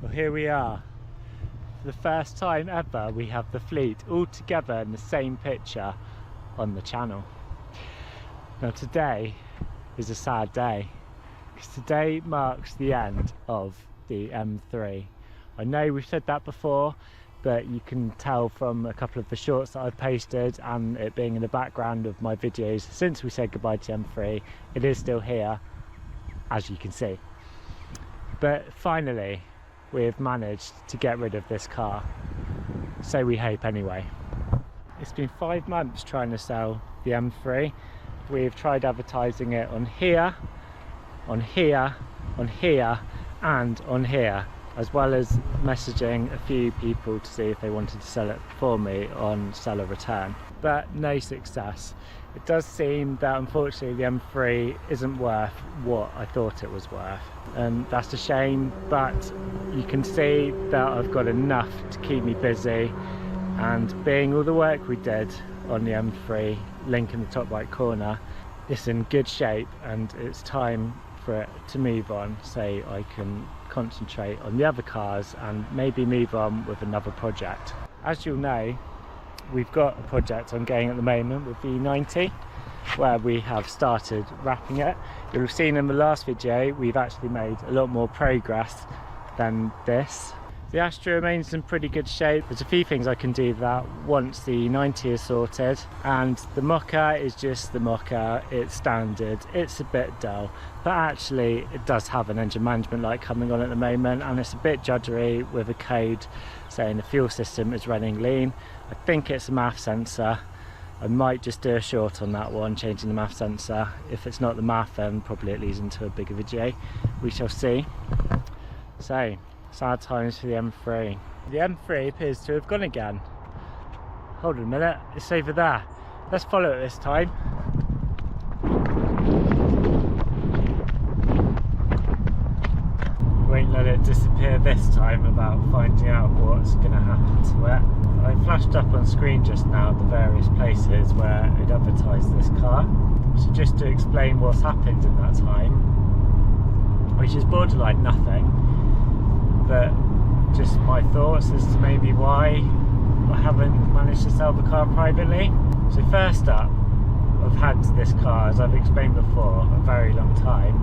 Well, here we are. For the first time ever, we have the fleet all together in the same picture on the channel. Now today is a sad day, because today marks the end of the M3. I know we've said that before, but you can tell from a couple of the shorts that I've posted and it being in the background of my videos since we said goodbye to M3, it is still here, as you can see. But finally, we've managed to get rid of this car. So we hope anyway. It's been 5 months trying to sell the M3. We've tried advertising it on here, on here, on here, and on here, as well as messaging a few people to see if they wanted to sell it for me on seller return, but no success. It does seem that unfortunately the M3 isn't worth what I thought it was worth, and that's a shame, but you can see that I've got enough to keep me busy, and being all the work we did on the M3, link in the top right corner, it's in good shape and it's time for it to move on so I can concentrate on the other cars and maybe move on with another project. As you'll know, we've got a project ongoing at the moment with the E90 where we have started wrapping it. You'll have seen in the last video we've actually made a lot more progress than this. The Astra remains in pretty good shape. There's a few things I can do with that once the E90 is sorted, and the Mocha is just the Mocha. It's standard, it's a bit dull, but actually it does have an engine management light coming on at the moment, and it's a bit judgery with a code saying the fuel system is running lean. I think it's a MAF sensor. I might just do a short on that one, changing the MAF sensor. If it's not the MAF, then probably it leads into a bigger video. We shall see. So, sad times for the M3. The M3 appears to have gone again. Hold on a minute, it's over there. Let's follow it this time. Won't let it disappear this time without finding out what's going to happen to it. I flashed up on screen just now the various places where it advertised this car. So just to explain what's happened in that time, which is borderline nothing, but just my thoughts as to maybe why I haven't managed to sell the car privately. So first up, I've had this car, as I've explained before, a very long time,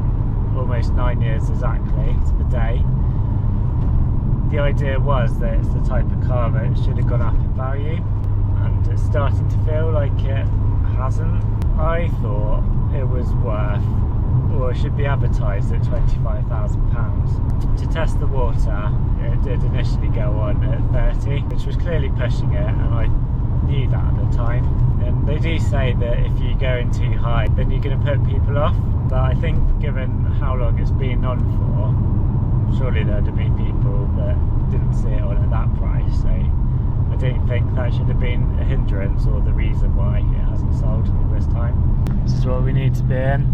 almost 9 years exactly to the day. The idea was that it's the type of car that should have gone up in value, and it's starting to feel like it hasn't. I thought it was worth, or it should be advertised at £25,000. To test the water, it did initially go on at 30, which was clearly pushing it, and I knew that at the time. And they do say that if you go in too high, then you're going to put people off. But I think given how long it's been on for, surely there'd have been people that didn't see it on at that price. So I don't think that should have been a hindrance or the reason why it hasn't sold all this time. This is what we need to be in.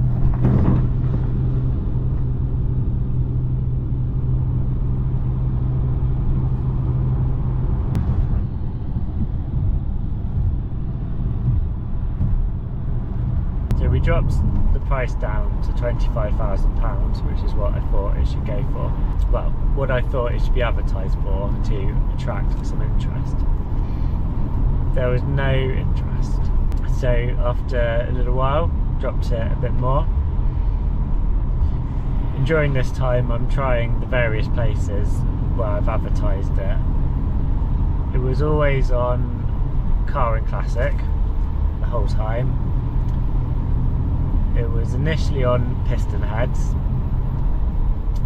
So we dropped the price down to £25,000, which is what I thought it should go for. Well, what I thought it should be advertised for to attract some interest. There was no interest. So after a little while, dropped it a bit more. And during this time, I'm trying the various places where I've advertised it. It was always on Car and Classic the whole time. It was initially on Piston Heads,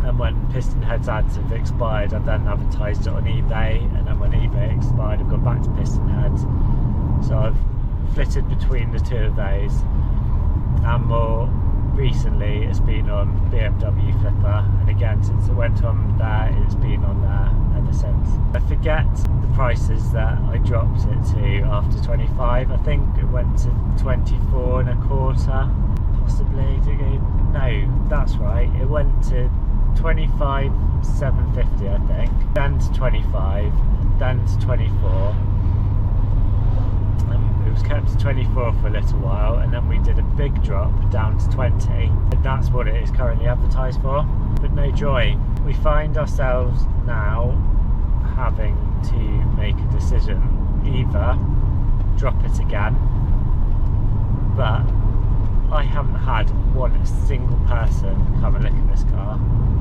and when Piston Heads ads have expired, I've then advertised it on eBay, and then when eBay expired, I've gone back to Piston Heads. So I've flitted between the two of those, and more recently it's been on BMW Flipper, and again since it went on there, it's been on there ever since. I forget the prices that I dropped it to after 25. I think it went to 24 and a quarter. Possibly, no, that's right, it went to 25,750 I think, then to 25, then to 24, and it was kept to 24 for a little while, and then we did a big drop down to 20, and that's what it is currently advertised for. But no joy, we find ourselves now having to make a decision, either drop it again, but I haven't had one single person come and look at this car,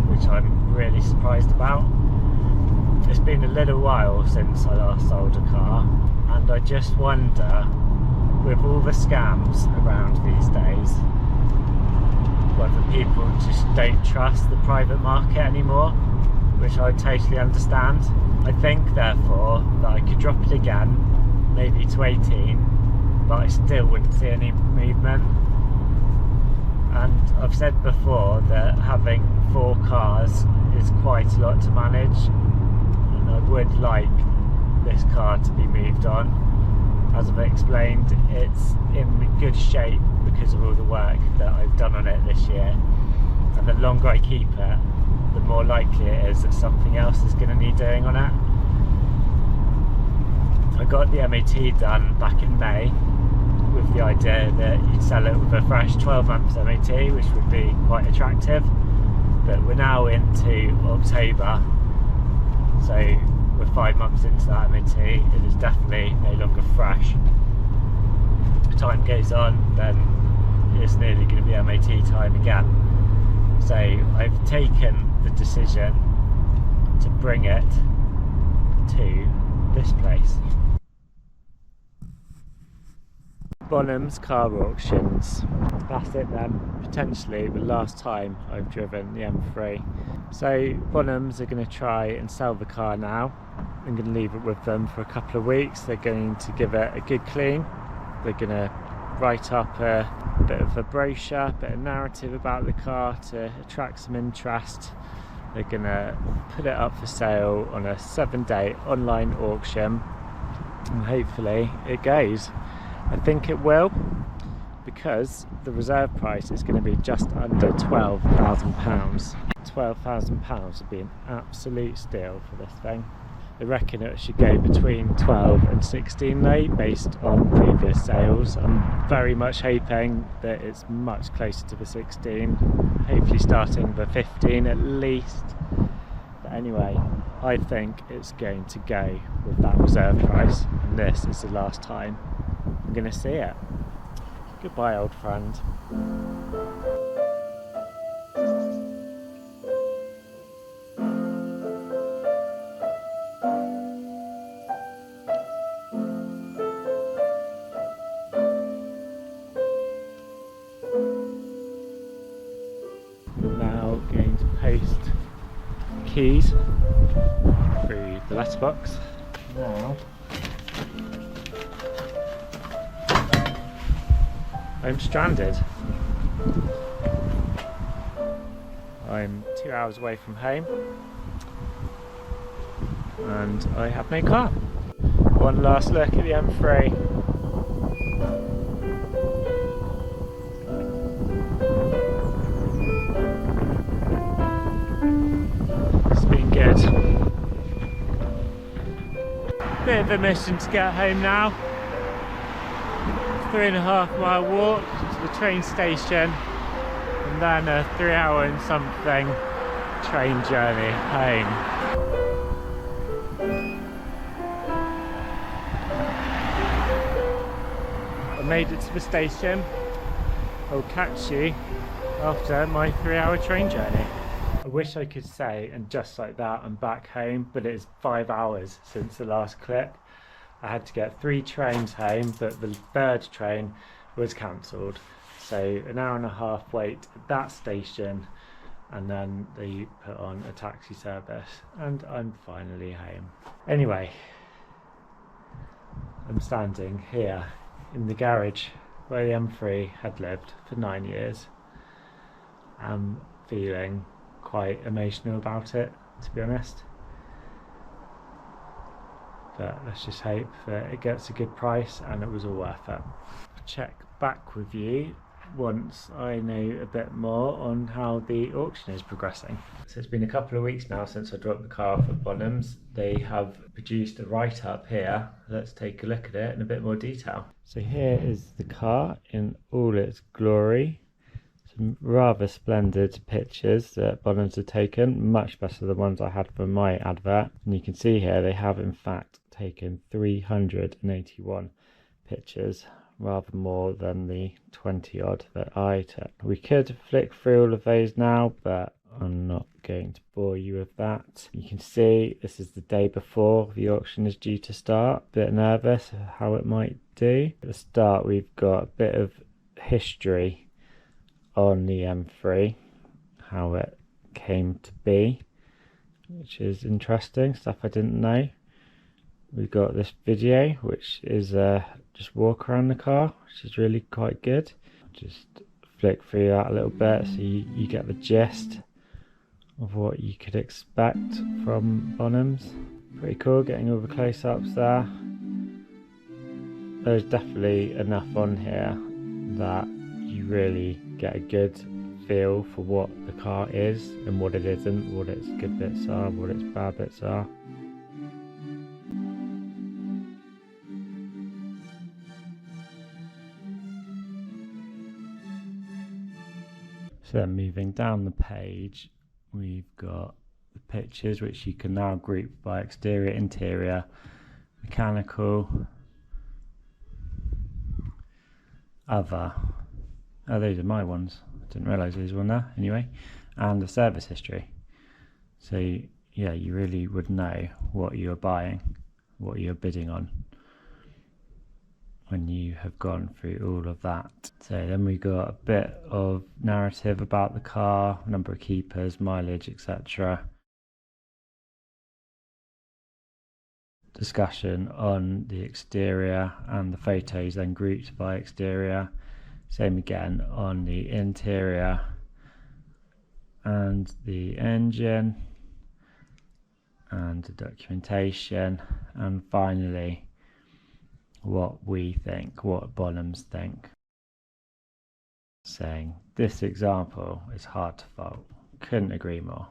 which I'm really surprised about. It's been a little while since I last sold a car, and I just wonder, with all the scams around these days, whether people just don't trust the private market anymore, which I totally understand. I think therefore that I could drop it again, maybe to 18, but I still wouldn't see any movement. And I've said before that having 4 cars is quite a lot to manage, and I would like this car to be moved on. As I've explained, it's in good shape because of all the work that I've done on it this year, and the longer I keep it, the more likely it is that something else is going to need doing on it. I got the MOT done back in May with the idea that you'd sell it with a fresh 12 months MOT, which would be quite attractive, but we're now into October, so we're 5 months into that MOT. It is definitely no longer fresh. As time goes on, then it's nearly going to be MOT time again. So I've taken the decision to bring it to this place. Bonhams Car Auctions. That's it then, potentially the last time I've driven the M3. So Bonhams are going to try and sell the car now. I'm going to leave it with them for a couple of weeks. They're going to give it a good clean. They're going to write up a bit of a brochure, a bit of narrative about the car to attract some interest. They're going to put it up for sale on a 7-day online auction, and hopefully it goes. I think it will, because the reserve price is going to be just under £12,000. £12,000 would be an absolute steal for this thing. I reckon it should go between 12 and 16 though, based on previous sales. I'm very much hoping that it's much closer to the 16, hopefully starting the 15 at least. But anyway, I think it's going to go with that reserve price, and this is the last time I'm going to see it. Goodbye, old friend. Now going to post keys through the letterbox. Now I'm stranded. I'm 2 hours away from home and I have no car. One last look at the M3. It's been good. Bit of a mission to get home now. 3.5 mile walk to the train station, and then a 3 hour and something train journey home. I made it to the station. I'll catch you after my 3 hour train journey. I wish I could say, and just like that I'm back home, but it is 5 hours since the last clip. I had to get 3 trains home, but the 3rd train was cancelled. So an hour and a half wait at that station, and then they put on a taxi service, and I'm finally home. Anyway, I'm standing here in the garage where the M3 had lived for 9 years. I'm feeling quite emotional about it, to be honest. But let's just hope that it gets a good price and it was all worth it. I'll check back with you once I know a bit more on how the auction is progressing. So it's been a couple of weeks now since I dropped the car off at Bonhams. They have produced a write-up here. Let's take a look at it in a bit more detail. So here is the car in all its glory. It's Some rather splendid pictures that Bonhams have taken, much better than the ones I had from my advert. And you can see here they have in fact taken 381 pictures, rather more than the 20 odd that I took. We could flick through all of those now, but I'm not going to bore you with that. You can see this is the day before the auction is due to start. A bit nervous how it might do. At the start we've got a bit of history on the M3, how it came to be, which is interesting, stuff I didn't know. We've got this video, which is just walk around the car, which is really quite good. Just flick through that a little bit so you get the gist of what you could expect from Bonhams. Pretty cool getting all the close-ups there. There's definitely enough on here that you really get a good feel for what the car is and what it isn't, what its good bits are, what its bad bits are. So then moving down the page, we've got the pictures which you can now group by exterior, interior, mechanical, other. Oh, those are my ones. I didn't realise these were on there anyway. And the service history. So yeah, you really would know what you're buying, what you're bidding on, when you have gone through all of that. So then we got a bit of narrative about the car, number of keepers, mileage, etc. Discussion on the exterior and the photos then grouped by exterior. Same again on the interior and the engine and the documentation, and finally what we think, what Bonhams think. Saying this example is hard to fault. Couldn't agree more.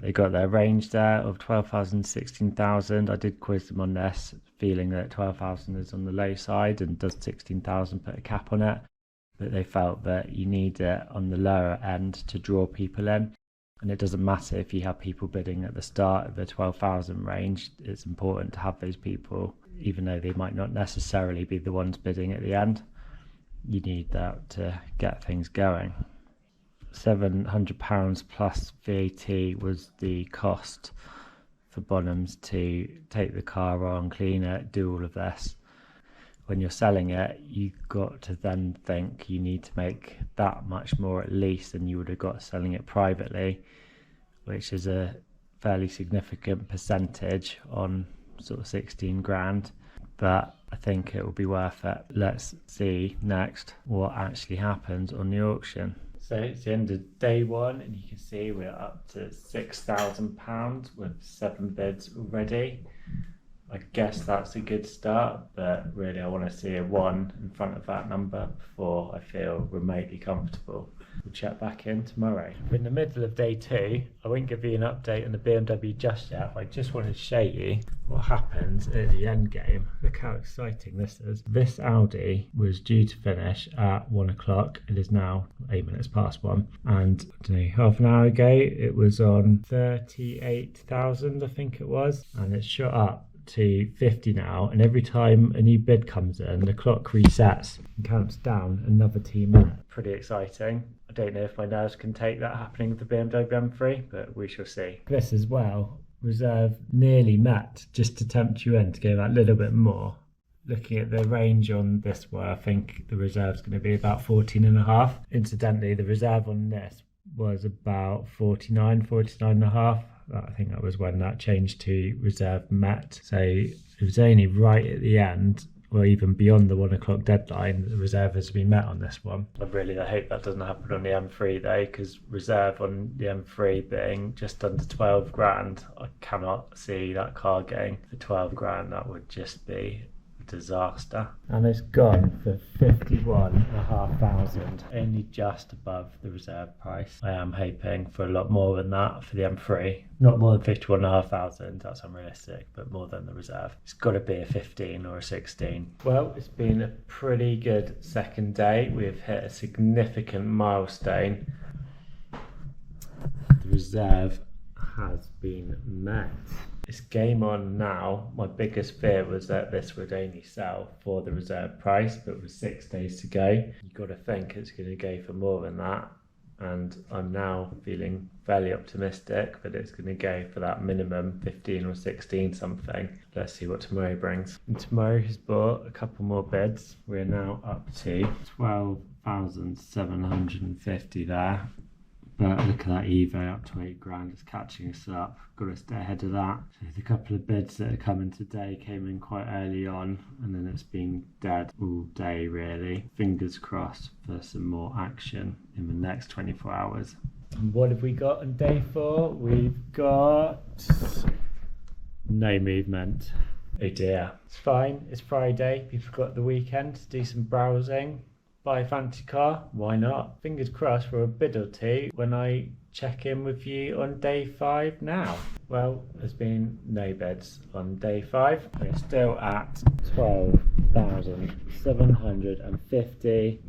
They got their range there of 12,000, 16,000. I did quiz them on this, feeling that 12,000 is on the low side and does 16,000 put a cap on it. But they felt that you need it on the lower end to draw people in. And it doesn't matter if you have people bidding at the start of the 12,000 range. It's important to have those people, even though they might not necessarily be the ones bidding at the end. You need that to get things going. £700 plus VAT was the cost for Bonhams to take the car on, clean it, do all of this. When you're selling it, you've got to then think you need to make that much more at least than you would have got selling it privately, which is a fairly significant percentage on sort of 16 grand. But I think it will be worth it. Let's see next what actually happens on the auction. So it's the end of day one, and you can see we're up to £6,000 with 7 bids already. I guess that's a good start, but really I want to see a 1 in front of that number before I feel remotely comfortable. We'll check back in tomorrow. We're in the middle of day 2. I won't give you an update on the BMW just yet. I just wanted to show you what happens at the end game. Look how exciting this is. This Audi was due to finish at 1 o'clock. It is now 8 minutes past 1. And I don't know, half an hour ago it was on 38,000, I think it was. And it's shot up to 50 now, and every time a new bid comes in, the clock resets and counts down another 2 minutes. Pretty exciting. I don't know if my nerves can take that happening with the BMW M3, but we shall see. This as well, reserve nearly met, just to tempt you in to go that little bit more. Looking at the range on this one, I think the reserve's going to be about 14.5. Incidentally, the reserve on this was about 49.5. I think that was when that changed to reserve met. So it was only right at the end, or even beyond the 1 o'clock deadline, the reserve has been met on this one. I hope that doesn't happen on the M3 though, because reserve on the M3 being just under 12 grand, I cannot see that car getting for 12 grand. That would just be disaster. And it's gone for 51,500, only just above the reserve price. I am hoping for a lot more than that for the M3. Not more than 51,500, that's unrealistic, but more than the reserve. It's got to be a 15 or a 16. Well, it's been a pretty good second day. We've hit a significant milestone. The reserve has been met. It's game on now. My biggest fear was that this would only sell for the reserve price, but with 6 days to go, you've got to think it's going to go for more than that. And I'm now feeling fairly optimistic that it's going to go for that minimum 15 or 16 something. Let's see what tomorrow brings. And tomorrow has bought a couple more bids. We're now up to 12,750 there. But look at that Evo up to 8 grand, it's catching us up. Got to stay ahead of that. So the couple of bids that are coming today came in quite early on, and then it's been dead all day really. Fingers crossed for some more action in the next 24 hours. And what have we got on day 4? We've got no movement. Oh dear. It's fine, it's Friday. We've got the weekend to do some browsing. Buy a fancy car? Why not? Fingers crossed for a bid or two when I check in with you on day 5 now. Well, there's been no bids on day 5. We're still at 12,750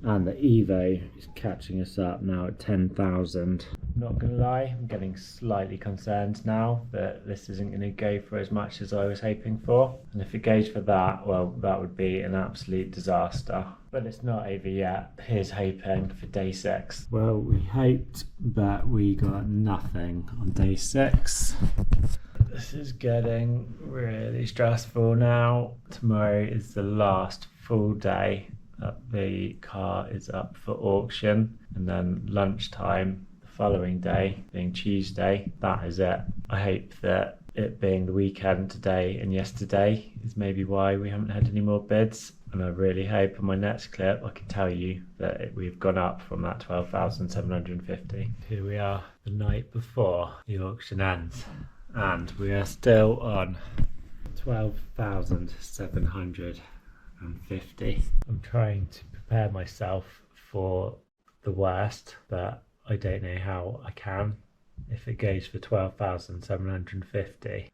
and the Evo is catching us up now at 10,000. Not gonna lie, I'm getting slightly concerned now that this isn't gonna go for as much as I was hoping for. And if it goes for that, well, that would be an absolute disaster. But it's not over yet. Here's hoping for day 6. Well, we hoped, but we got nothing on day 6. This is getting really stressful now. Tomorrow is the last full day that the car is up for auction, and then lunchtime the following day, being Tuesday, that is it. I hope that it being the weekend today and yesterday is maybe why we haven't had any more bids, and I really hope in my next clip I can tell you that we've gone up from that 12,750. Here we are the night before the auction ends, and we are still on 12,750. I'm trying to prepare myself for the worst, but I don't know how I can. If it goes for 12,750,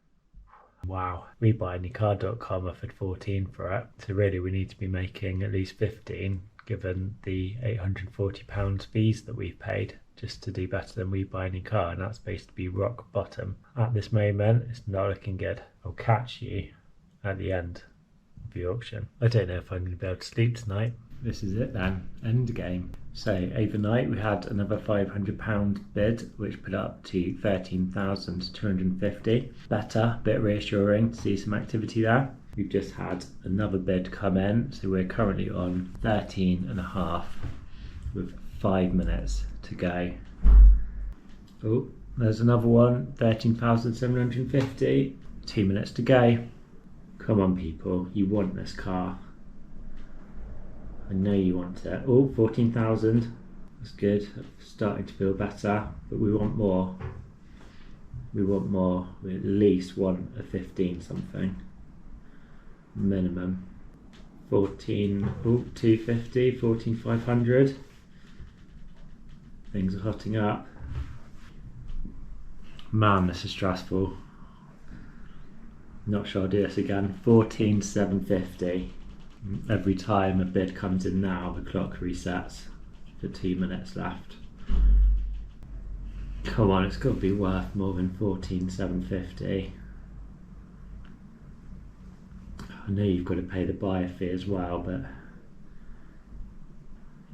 wow. WeBuyAnyCar.com offered 14 for it, so really we need to be making at least 15 given the £840 fees that we've paid just to do better than We Buy Any Car, and that's supposed to be rock bottom. At this moment it's not looking good. I'll catch you at the end of the auction. I don't know if I'm going to be able to sleep tonight. This is it then, end game. So overnight we had another £500 bid which put up to 13,250. Better, bit reassuring to see some activity there. We've just had another bid come in, so we're currently on 13.5 with 5 minutes to go. Oh, there's another one, 13,750, 2 minutes to go. Come on people, you want this car. I know you want it. Oh, 14,000. That's good. Starting to feel better, but we want more. We want more. We at least want a 15 something. Minimum. 14, oh, 250, 14,500. Things are hotting up. Man, this is stressful. Not sure I'll do this again. 14,750. Every time a bid comes in now, the clock resets for 2 minutes left. Come on, it's got to be worth more than 14,750. I know you've got to pay the buyer fee as well, but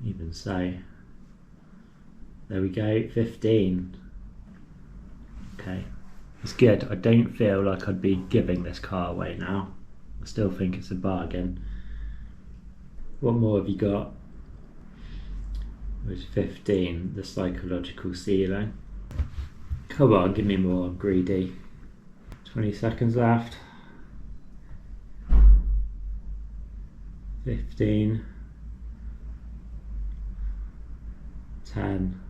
even so. There we go, 15. Okay, it's good. I don't feel like I'd be giving this car away now. I still think it's a bargain. What more have you got? It was 15, the psychological ceiling. Come on, give me more, I'm greedy. 20 seconds left. 15. 10,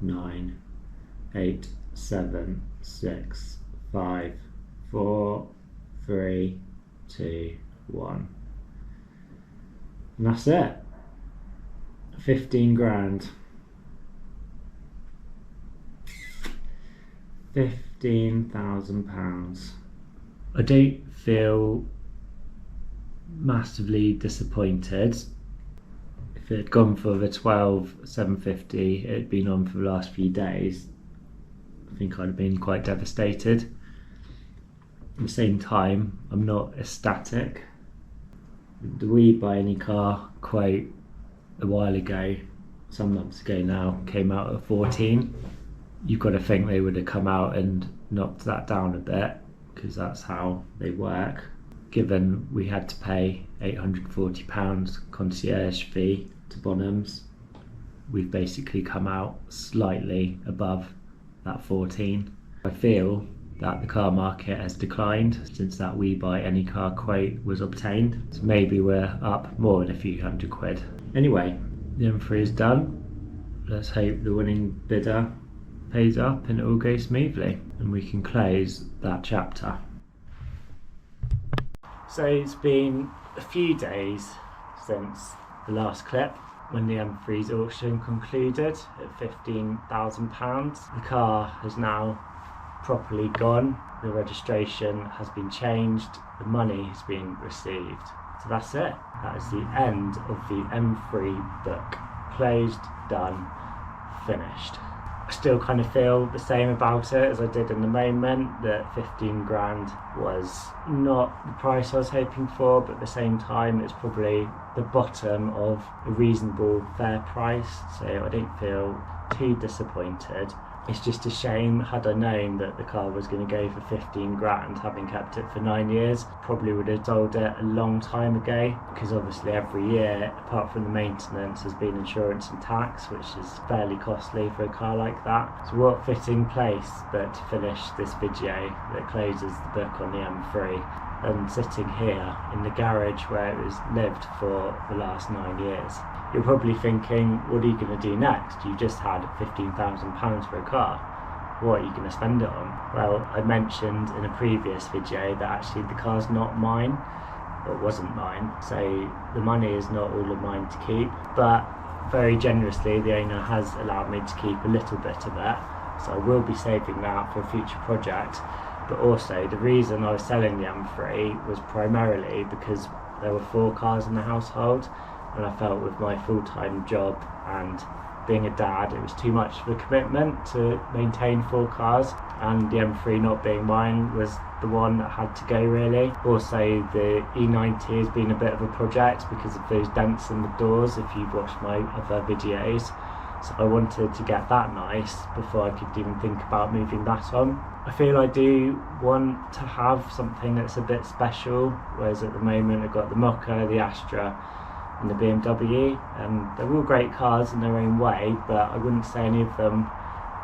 9, 8, 7, 6, 5, 4, 3, 2, one. And that's it. 15 grand. £15,000. I don't feel massively disappointed. If it had gone for the 12,750, it had been on for the last few days, I think I'd have been quite devastated. At the same time, I'm not ecstatic. The We Buy Any Car quote a while ago, some months ago now, came out at 14. You've got to think they would have come out and knocked that down a bit, because that's how they work. Given we had to pay £840 concierge fee to Bonhams, we've basically come out slightly above that 14. I feel that the car market has declined since that We Buy Any Car quote was obtained, so maybe we're up more than a few hundred quid. Anyway, the M3 is done. Let's hope the winning bidder pays up and it all goes smoothly and we can close that chapter. So it's been a few days since the last clip when the M3's auction concluded at £15,000. The car has now properly gone, the registration has been changed, the money has been received. So that's it. That is the end of the M3 book. Closed, done, finished. I still kind of feel the same about it as I did in the moment, that 15 grand was not the price I was hoping for, but at the same time it's probably the bottom of a reasonable, fair price, so I don't feel too disappointed. It's just a shame, had I known that the car was going to go for 15 grand, having kept it for 9 years, probably would have sold it a long time ago, because obviously every year, apart from the maintenance, has been insurance and tax, which is fairly costly for a car like that. So what fitting place but to finish this video that closes the book on the M3 and sitting here in the garage where it was lived for the last 9 years. You're probably thinking, what are you going to do next? You just had £15,000 for a car. What are you going to spend it on? Well, I mentioned in a previous video that actually the car's not mine, or it wasn't mine, so the money is not all of mine to keep, but very generously the owner has allowed me to keep a little bit of it, so I will be saving that for a future project. But also the reason I was selling the M3 was primarily because there were 4 cars in the household, and I felt with my full-time job and being a dad it was too much of a commitment to maintain 4 cars, and the M3 not being mine was the one that had to go really. Also the E90 has been a bit of a project because of those dents in the doors, if you've watched my other videos, so I wanted to get that nice before I could even think about moving that on. I feel I do want to have something that's a bit special, whereas at the moment I've got the Mocha, the Astra and the BMW, and they're all great cars in their own way, but I wouldn't say any of them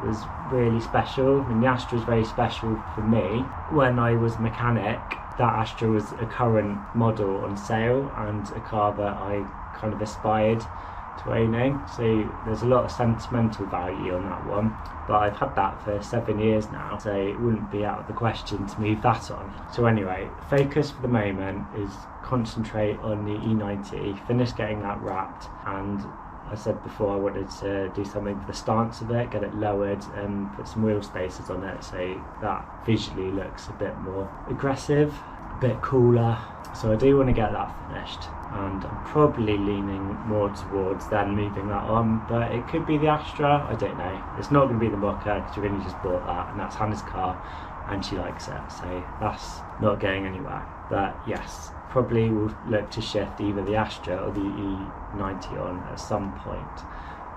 was really special. I mean, the Astra is very special for me. When I was a mechanic, that Astra was a current model on sale and a car that I kind of aspired to owning, so there's a lot of sentimental value on that one, but I've had that for 7 years now, so it wouldn't be out of the question to move that on. So anyway, focus for the moment is concentrate on the E90, finish getting that wrapped, and I said before I wanted to do something for the stance of it, get it lowered and put some wheel spacers on it so that visually looks a bit more aggressive, a bit cooler. So I do want to get that finished, and I'm probably leaning more towards then moving that on, but it could be the Astra, I don't know. It's not going to be the Mocha because we've only just bought that, and that's Hannah's car and she likes it, so that's not going anywhere. But yes, probably will look to shift either the Astra or the E90 on at some point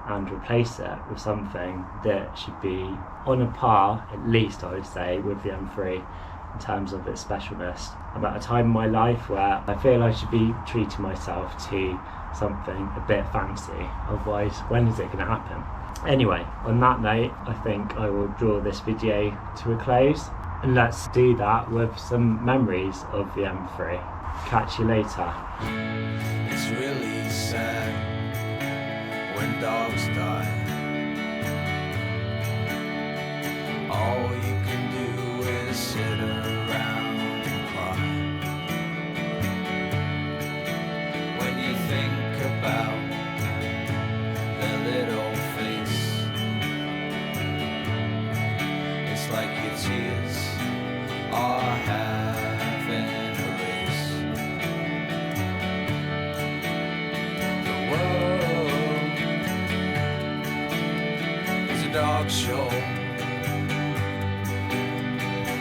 and replace it with something that should be on a par, at least I would say, with the M3 in terms of its specialness. I'm at a time in my life where I feel I should be treating myself to something a bit fancy, otherwise when is it going to happen? Anyway, on that note, I think I will draw this video to a close, and let's do that with some memories of the M3. Catch you later. It's really sad when dogs die. All you can do is sit around and cry. dog show,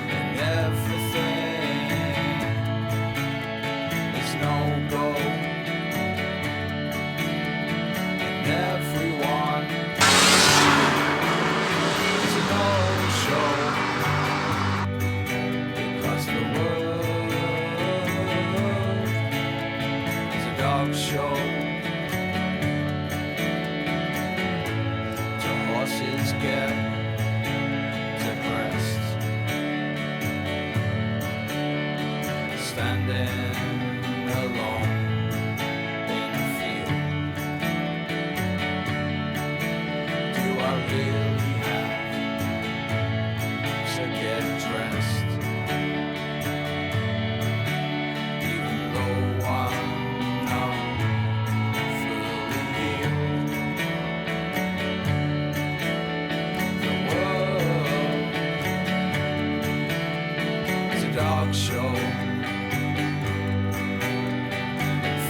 and everything is no go, and everyone is a no show, because the world is a dog show. Horses get depressed, standing alone in a field. Do I really have to get dressed, even though I'm not fully healed? Dog show,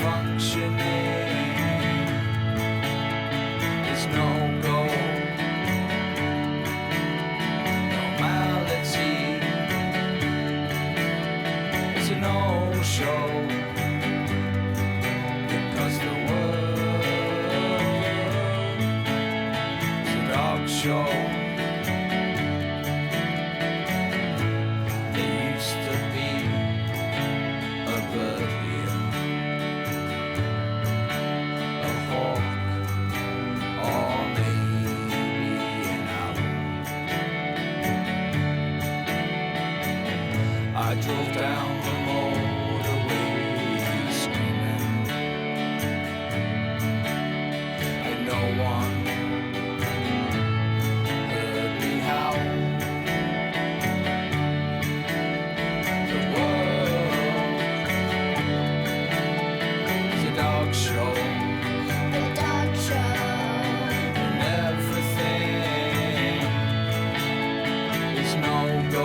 functioning is no go, normality is a no show, because the world is a dog show. I drove down the motorway screaming, and no one heard me howl. The world is a dog show, and everything is no go.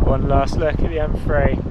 One last look at the M3.